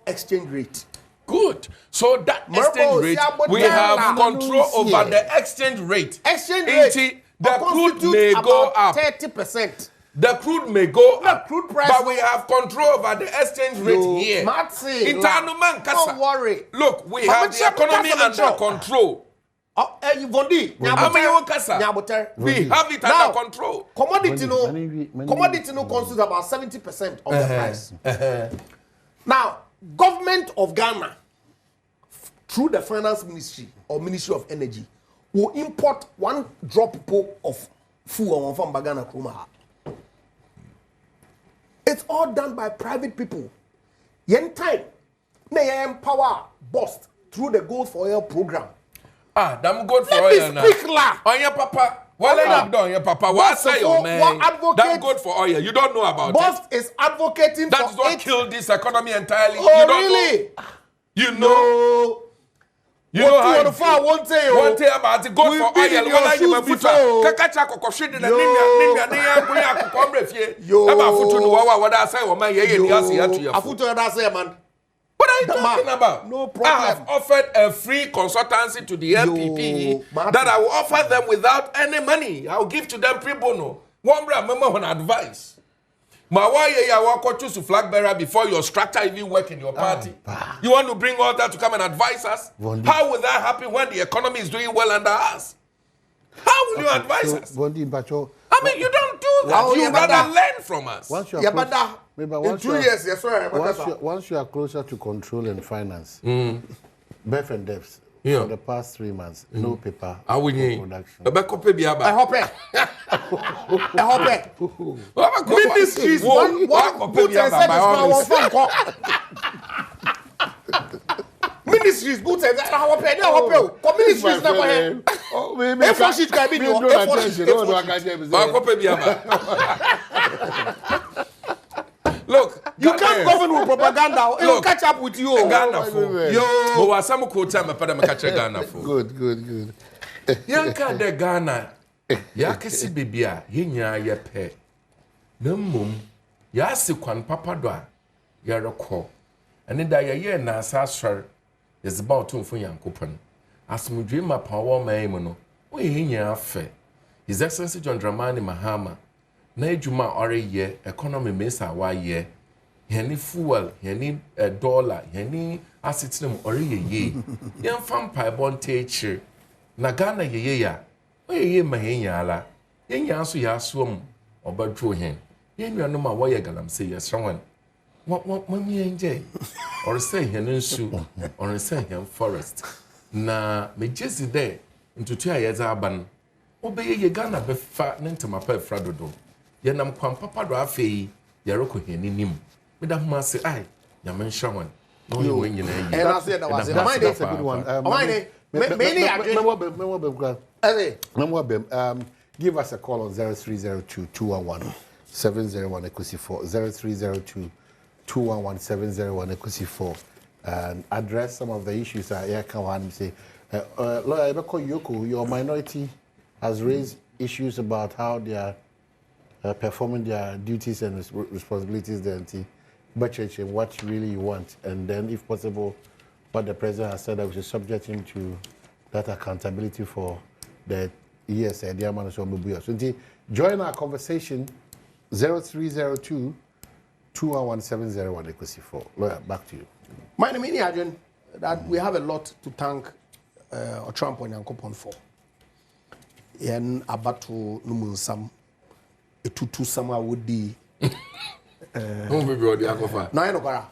exchange rate. Good. So that exchange rate, we have control over the exchange rate. Exchange rate. The crude may go up. 30%. The crude may go up, crude price but we have control over the exchange rate here. Don't worry. Look, we have the economy under control. We have it under control. Commodity no constitutes about 70% of the price. Now, government of Ghana, through the finance ministry or Ministry of Energy, will import 1 drop of fuel from Ghana Kruma. It's all done by private people. Yen time, they empower bust through the Gold for Oil program. Ah, damn good for oil now. Speak la. On your papa. What are you doing, your papa? What say your man? That's good for oil. You don't know about Bust it. is advocating That for does not it. kill this economy entirely. Oh, you don't really? Know. You know. You know how you far one day. One thing about it, good for oil. What are you before? Kakacha kokoshi de ninya kukombre fie. Eba futu no wawa wada say wo man ye ni ase atu ya. Afutu da say man. What are you talking about? No problem. I have offered a free consultancy to the MPP that I will offer them without any money. I will give to them pro bono. One brother, remember on advice. My why you walk choose to flag bearer before your structure even work in your party. You want to bring all that to come and advise us? How will that happen when the economy is doing well under us? How will you advise us? I mean, you don't do that. You rather learn from us. Once you are in 2 years, yes, sir. Once you are closer to control and finance, birth and deaths for the past 3 months, no paper, no production. I hope it. I hope it. Ministries, one put and said Ministries, boots and that. I hope it. Ministries never have. A4 sheet can be no. Look, you can't govern with propaganda. It will catch up with you. Ghana for yo. But was some quota me pada me catch Ghana for. Good. Yanka de Ghana. Ya kesi bibia yenya ye pe. Na mum ya se kwan papa do a ya rekọ. Ene da ye na asasor is about to fun yankopon. Asmudwe ma power man mu no. O yenya afa. His Excellency John Dramani Mahama na ejuma ore ye economy mesa wa ye yeni fuel yeni dollar yeni asitinem ore ye yen fam pai bonte echi na Ghana ye ya o ye ma henya ala yenya so ya asom obadwo hen yenu no ma wo ye Galamsey ye srawan mami enje or say hen nsu or say hen forest na me jesi there ntutu ayeza aban obeye ye Ghana be fa ntama pa fra dodo yenam kwan papa do afei yereko heni nim me da homa se ai nyame nhwawan no ye wen nyina yi and I said that was that's a good one. Give us a call on 0302-211-701 Ekusi 0302-211-701 Ekusi and address some of the issues that here can one say lawyer Yoko, your minority has raised issues about how they are performing their duties and responsibilities there and budget and what really you want, and then if possible what the president has said that we should subject him to that accountability for the years the amount of so join our conversation 0302-211-701 Ekusi 4. Lawyer, back to you. My name is Adrian, that we have a lot to thank Trump and Yankopon for. Yen abatu numunsam etutu sama wodi na eno kwara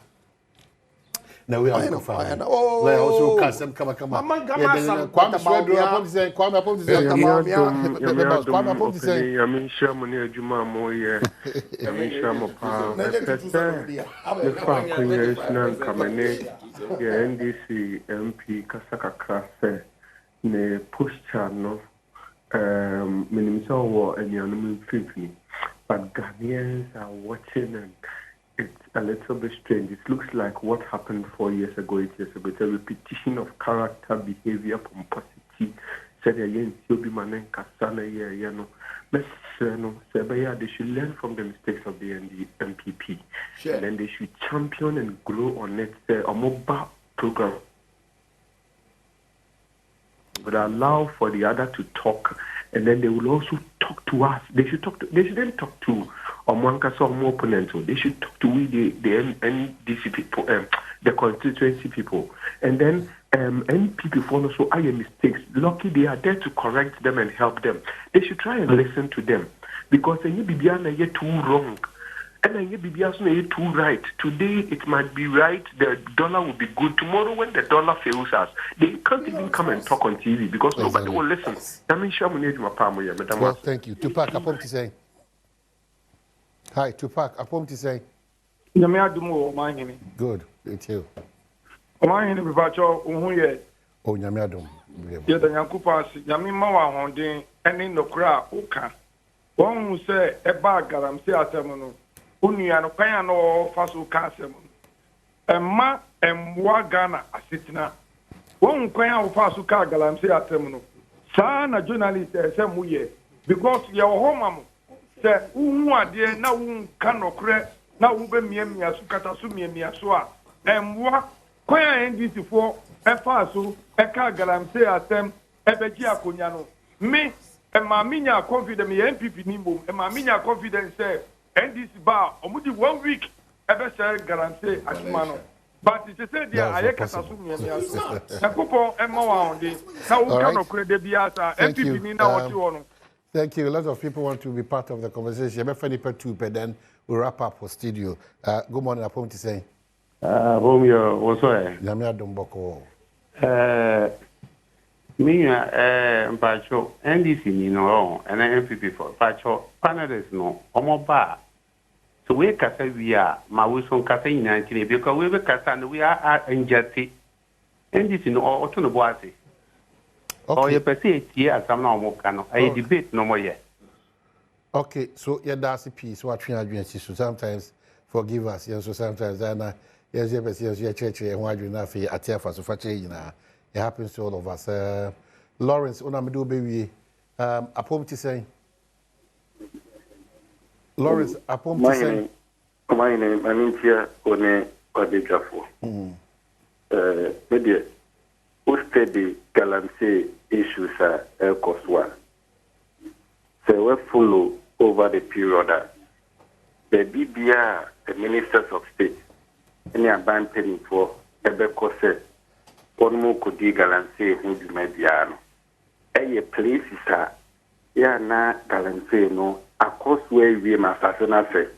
na we are fine like also kasem kama yamin shamu ne adwuma moye yamin shamu pa fa kunya nan kamane ya NDC MP kasakakra se ne posture no Minimum and Fifty, but Ghanaians are watching and it's a little bit strange. It looks like what happened 4 years ago, 8 years ago. It's a repetition of character, behavior, pomposity. Said again, Yobi Manen Kasana, they should learn from the mistakes of the MPP. Sure. And then they should champion and grow on it. A mobile program would allow for the other to talk, and then they will also talk to us. They shouldn't talk to Omwankasa or more opponents. They should talk to the NDC people, the constituency people. And then NPP follow so are mistakes. Lucky they are there to correct them and help them. They should try and listen to them. Because you be too wrong. And then you be too right. Today it might be right. The dollar will be good. Tomorrow when the dollar fails us, they can't even come and talk on TV because nobody will listen. Well, thank you. Tupac, upon to say. Hi, Tupac, upon to say. Good, it's you. Oh, Nyamiadum. Yeah, the Yankupas, Yamimawa Honde, and in the crowd, Oka. One who say a bag Galamsey Atemunu, Uniano Payano Fasu Casem, and Ma and Wagana Asitina. One who can Fasu Galamsey Atemunu. Sana journalist Samuye, because your home say, dear, now cannot crack, now Ube Miamia Sukata Sumia Sua, and what Quaya NDC for. Efasu eka Galamsey atem ebeji akonyano me e ma minya confidence me MPP nimbo e ma minya confidence say NDC ba omudi 1 week ebe share Galamsey atumano but it said there ayeka tasu me aso ekopon e ma wa onde na wo kan okrede biasa MPP ni na woti wono. Thank you. A lot of people want to be part of the conversation. But then we'll wrap up for studio. Good morning, Apom to say. Romeo, what's that? Nyamiadum Boko. Me, Pacho, NDC, you know, and MPP for Pacho, panelists, no, Omoba. So we can say we are, my Wilson Cafe 19, because we were we are in Jetty. NDC, no, or to the Boise. Or you perceive here as some normal canoe. I debate no more yet. Okay, so yeah, that's a piece. What we are doing, so sometimes forgive us, yes, so sometimes I. Yes, church and why you not feel at for so far change now. It happens to all of us. Lawrence, do baby. Upon to say. Lawrence, upon to say. My name, I mean here on a Jafo. Maybe who study Galamsey issues are Koswa. So we follow over the period. The BBR, the ministers of state. Any abandoning for Ebekose, one more could dig Galamsey who be mediano. A place is a na Galamsey no, a course where we must assassinate.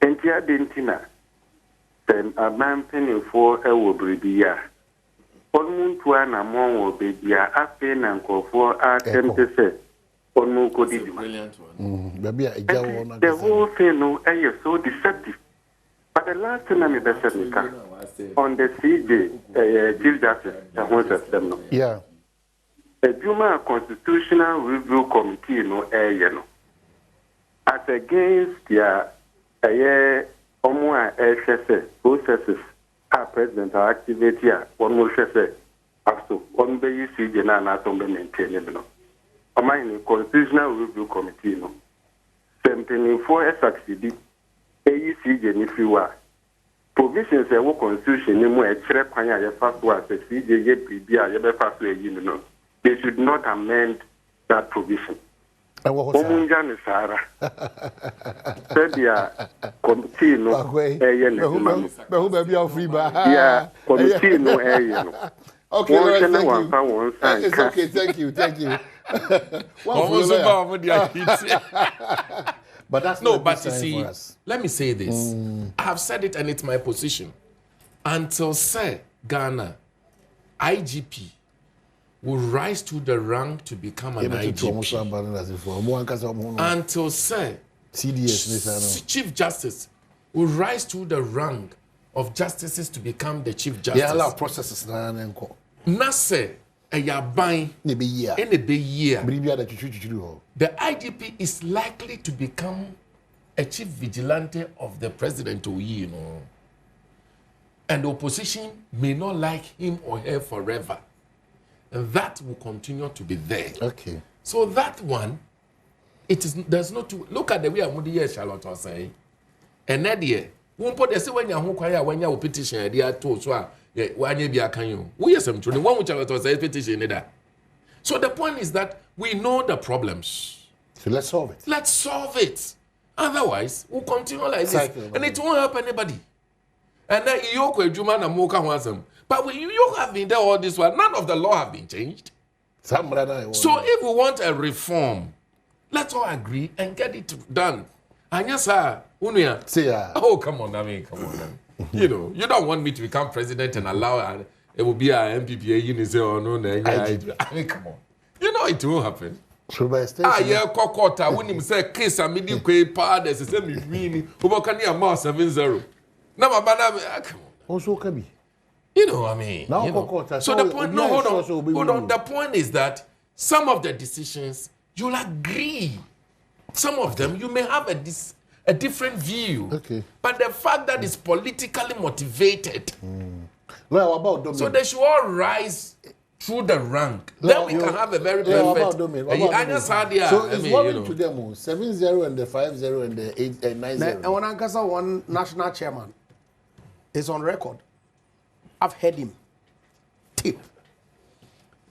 And here dentina, then abandoning for a wobribia. One moon to an among will be a pen and call for a 10%. One more could dig. Brilliant one. The whole thing no, is so deceptive. But the last time I said on the CJ, Chief Justice, yeah. A Juma Constitutional Review Committee, no, as against the OMOA processes, our president are activated, one more say, after one bay CJ, and not on the maintainable. On my Constitutional Review Committee, no, 74 succeeded. AECJ if you are provisions a wo constitution ni mu e kire kwan a ye fa so as CJ ye bibia ye be fa so e yin no they should not amend that provision. Omunja ni sara sadia committee no ye na be hu be bia free ba yeah committee no no. Okay, it's okay, thank you. But that's no, but you see, let me say this. I have said it and it's my position. Until, say, Ghana, IGP will rise to the rank to become an IGP. Until, say, Chief Justice will rise to the rank of justices to become the Chief Justice. Yeah, a lot of processes. Nase. The IGP is likely to become a chief vigilante of the president, you know. And the opposition may not like him or her forever. And that will continue to be there. Okay. So that one, there's no to look at the way Amudi Charlotte was saying. And that year, won't put the when you petition, they are told so. Yeah, why be a can you? We are some children. One which I was a petition in that. So the point is that we know the problems. So let's solve it. Let's solve it. Otherwise, we'll continue like this, and it won't help anybody. And then but you have been there all this while. None of the law have been changed. So if we want a reform, let's all agree and get it done. Anya sir, unuya. See ya. Oh, come on, I mean, come on. I mean. You know, you don't want me to become president and allow it will be a MPPA unit or no, I mean, come on. You know it won't happen. So by extension. Yeah, Kokota, when him say case a medium quay part, there's a semi really, who can you amount 7-0. Now, my banana, come on. Also, Kabi. You know, I mean, Now, you know. So the point, no, hold on. The point is that some of the decisions you'll agree. Some of them you may have a different view. Okay. But the fact that it's politically motivated. Well, about Domin. So they should all rise through the rank. Then we can have a very perfect. So it's worrying to them 7-0 and the 5-0 and the 9-0. And when Ankasa one national chairman is on record, I've heard him tip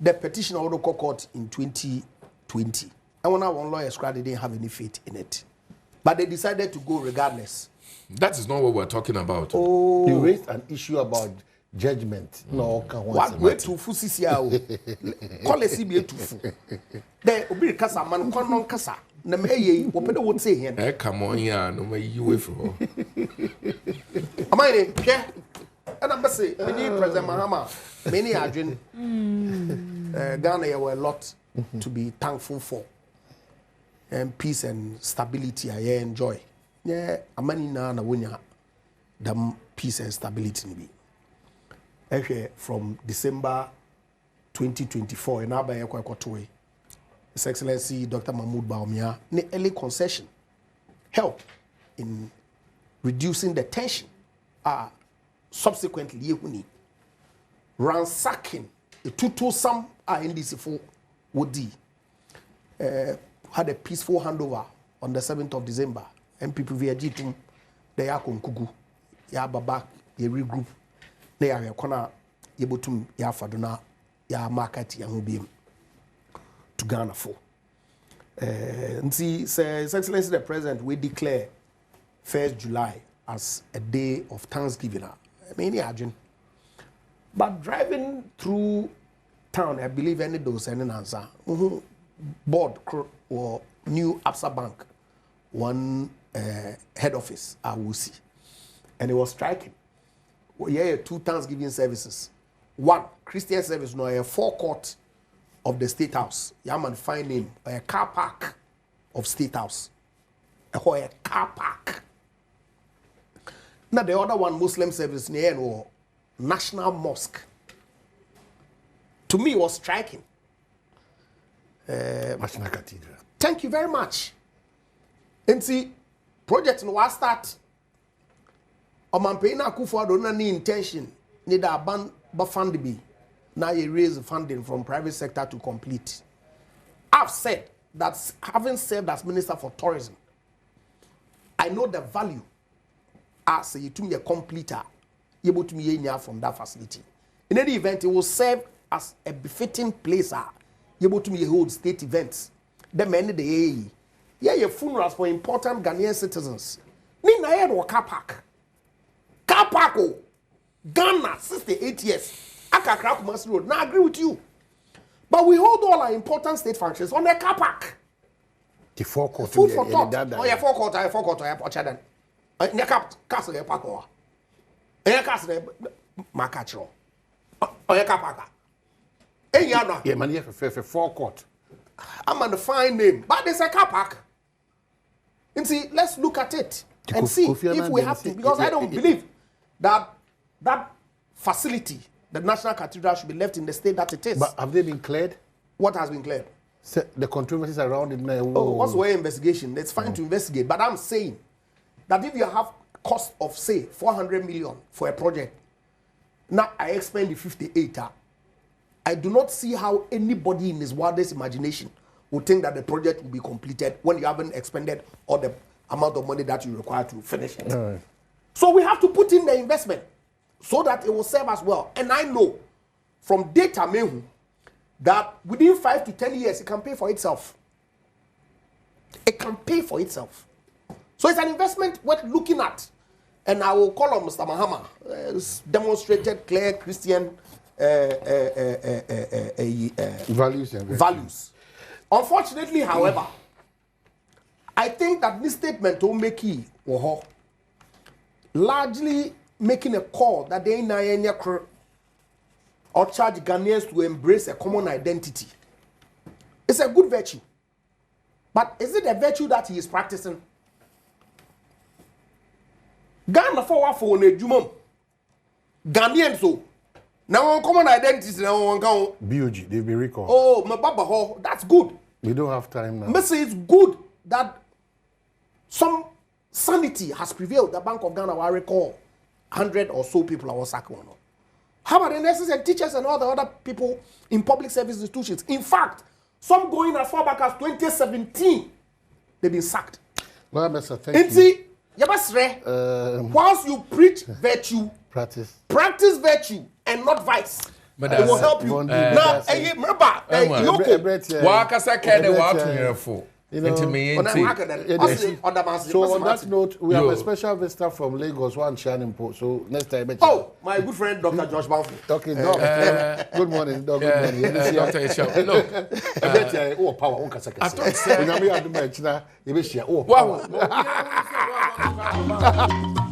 the petition of the court in 2020. And when I one lawyers cried, they didn't have any faith in it. But they decided to go regardless. That is not what we're talking about. Oh. He raised an issue about judgment. No, what way to Fusisia? Call a CBA to Fu. There will be a Casa man, Conon Casa. Namay, what would say here. Come on, yeah, no way you wait for. Am I there? And I'm saying, many President Mahama, many Arjun, Ghana were a lot to be thankful for. And peace and stability I enjoy. Yeah, amani na wunya the peace and stability ni bi. From December 2024 and aba yakwa kwatowe. His Excellency Dr. Mahmoud Bawumia ne early concession help in reducing the tension. Subsequently yehuni ransacking the tutu some NDC for Wodi. Had a peaceful handover on the 7th of December. MPP via G2, they are Kugu, ya Babak, ye regroup, they are Kona, Yebutum, ya Faduna, ya market, ya Mubium to Ghana for. And see, His Excellency the President, we declare 1st July as a day of Thanksgiving. I mean, Arjun. But driving through town, I believe any those any answer. Board or new Absa Bank, one head office, I will see. And it was striking. Well, yeah, 2 Thanksgiving services. 1, Christian service, no, a forecourt of the State House. Yaman find name, a car park of State House. A car park. Now the other one, Muslim service, near or National Mosque. To me, it was striking. National Cathedral. Thank you very much. And see, project no was start. Omampena Kufuado na ni intention need a ban fund be. Now you raise funding from private sector to complete. I've said that having served as Minister for Tourism, I know the value as you to me a completer, you able to me from that facility. In any event, it will serve as a befitting place. You able to me hold state events. The many the yeah, funerals for important Ghanaian citizens. Ni na yedo car park. Car park oh. Ghana 68 years. Akakra Kumasi Road. Now I agree with you. But we hold all our important state functions on the car park. The forecourt. Food for thought. Oh yeah, forecourt, Ochadan. Nya castle ya park oh. Nya castle Makachro. Oh yeah, car park. Yeah, man, you have a forecourt. I'm on the fine name, but there's a car park. And see, let's look at it and see if we have to, because I don't believe that that facility, the National Cathedral, should be left in the state that it is. But have they been cleared? What has been cleared? The controversies around it now. Oh, what's the investigation? It's fine to investigate, but I'm saying that if you have cost of say 400 million for a project, now I expend the 58. I do not see how anybody in his wildest imagination would think that the project will be completed when you haven't expended all the amount of money that you require to finish it. Right. So we have to put in the investment so that it will serve us well. And I know from data Mehu that within 5 to 10 years it can pay for itself. It can pay for itself. So it's an investment worth looking at. And I will call on Mr. Mahama, demonstrated clear Christian values. Unfortunately, however, I think that this statement will make it largely making a call that they ain't or charge Ghanaians to embrace a common identity. It's a good virtue. But is it a virtue that he is practicing? Ghana for ne jumum. Ghanaians so. Now on common identity now on go. BOG, they've been recalled. Oh, my baba ho, that's good. We don't have time now. Me say it's good that some sanity has prevailed. The Bank of Ghana will recall 100 or so people are sacked. How about the nurses and teachers and all the other people in public service institutions? In fact, some going as far back as 2017, they've been sacked. Well, Mr. Thank you. Whilst you preach virtue, practice virtue and not vice. But it will help you. Now, remember, so on that note, we have a special visitor from Lagos, one shining post. So next time. Oh, my good friend Dr. Josh Banfu. Okay, Doc. Good morning, Doc. Good morning. Dr. Echam. Look, oh, power. I thought so.